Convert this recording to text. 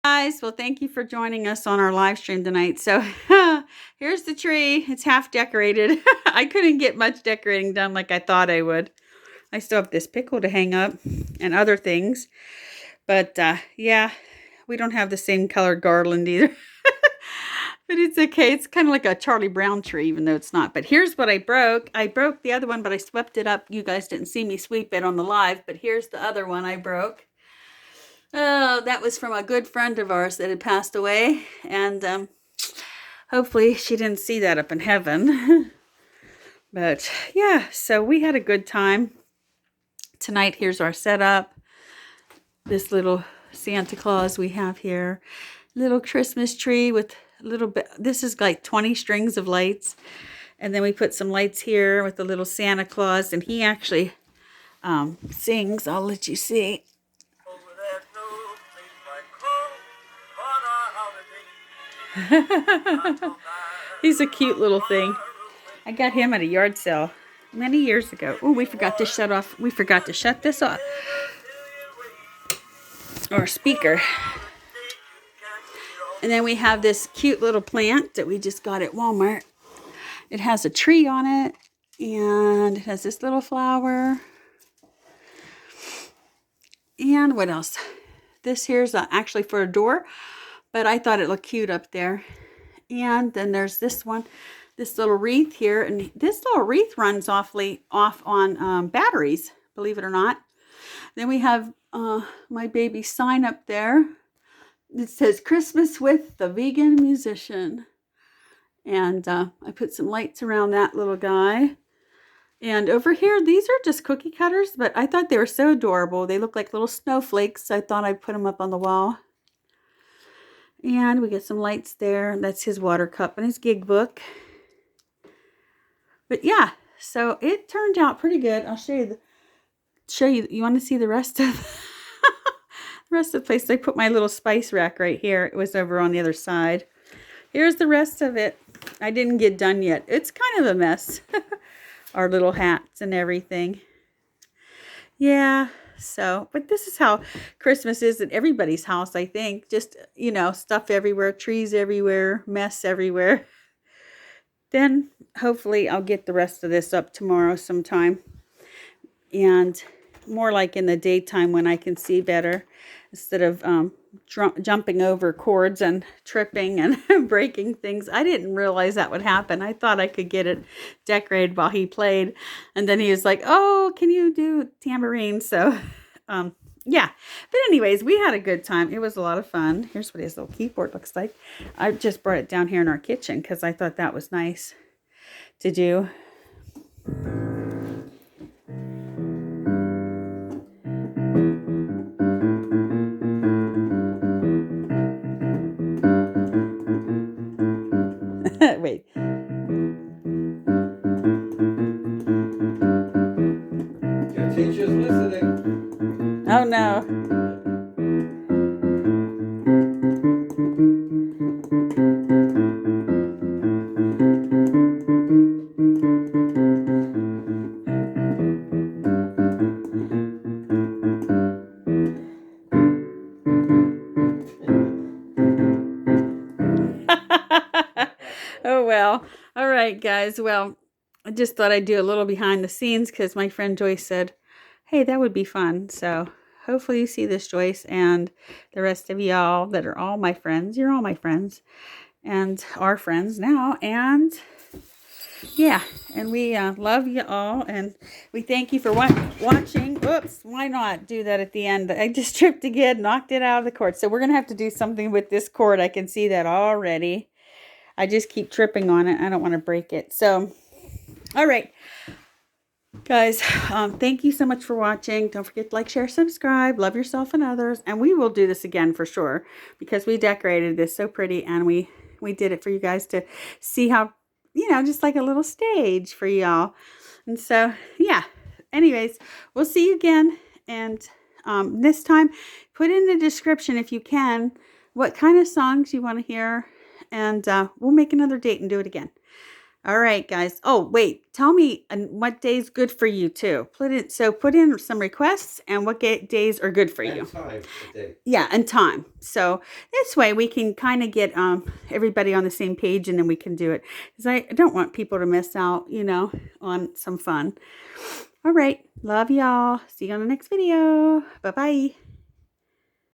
Guys, well, thank you for joining us on our live stream tonight. So, here's the tree. It's half decorated. I couldn't get much decorating done like I thought I would. I still have this pickle to hang up and other things. But, yeah, we don't have the same colored garland either. But it's okay. It's kind of like a Charlie Brown tree, even though it's not. But here's what I broke. I broke the other one, but I swept it up. You guys didn't see me sweep it on the live, but here's the other one I broke. Oh, that was from a good friend of ours that had passed away. And hopefully she didn't see that up in heaven. But yeah, so we had a good time. Tonight, here's our setup. This little Santa Claus we have here. Little Christmas tree with a little bit. This is like 20 strings of lights. And then we put some lights here with the little Santa Claus. And he actually sings. I'll let you see. He's a cute little thing. I got him at a yard sale many years ago. Oh, we forgot to shut off. We forgot to shut this off. Or speaker. And then we have this cute little plant that we just got at Walmart. It has a tree on it. And it has this little flower. And what else? This here's actually for a door. But I thought it looked cute up there. And then there's this one, this little wreath here. And this little wreath runs off on batteries, believe it or not. Then we have my baby's sign up there. It says Christmas with the Vegan Musician. And I put some lights around that little guy. And over here, these are just cookie cutters, but I thought they were so adorable. They look like little snowflakes. So I thought I'd put them up on the wall. And we get some lights there. That's his water cup and his gig book. But yeah, so it turned out pretty good. I'll show you. You want to see the rest of the rest of the place? I put my little spice rack right here. It was over on the other side. Here's the rest of it. I didn't get done yet. It's kind of a mess. Our little hats and everything. Yeah. So, but this is how Christmas is at everybody's house, I think. Just, stuff everywhere, trees everywhere, mess everywhere. Then, hopefully, I'll get the rest of this up tomorrow sometime. And more like in the daytime when I can see better. Instead of jumping over cords and tripping and breaking things. I didn't realize that would happen. I thought I could get it decorated while he played. And then he was like, oh, can you do tambourine? So, yeah. But anyways, we had a good time. It was a lot of fun. Here's what his little keyboard looks like. I just brought it down here in our kitchen because I thought that was nice to do. Wait. Your teacher's listening. Oh no. Oh well. All right, guys. Well, I just thought I'd do a little behind the scenes because my friend Joyce said, hey, that would be fun. So hopefully you see this, Joyce, and the rest of y'all that are all my friends. You're all my friends and our friends now. And yeah, and we love you all. And we thank you for watching. Oops, why not do that at the end? I just tripped again, knocked it out of the cord. So we're going to have to do something with this cord. I can see that already. I just keep tripping on it. I don't want to break it. So, all right. Guys, thank you so much for watching. Don't forget to like, share, subscribe. Love yourself and others. And we will do this again for sure. Because we decorated this so pretty. And we did it for you guys to see how, just like a little stage for y'all. And so, yeah. Anyways, we'll see you again. And this time, put in the description if you can what kind of songs you want to hear. And we'll make another date and do it again. All right, guys. Oh, wait. Tell me what day's good for you too. Put in some requests and what days are good for you. And time of day. Yeah, and time. So this way we can kind of get everybody on the same page, and then we can do it. Because I don't want people to miss out, on some fun. All right. Love y'all. See you on the next video. Bye-bye.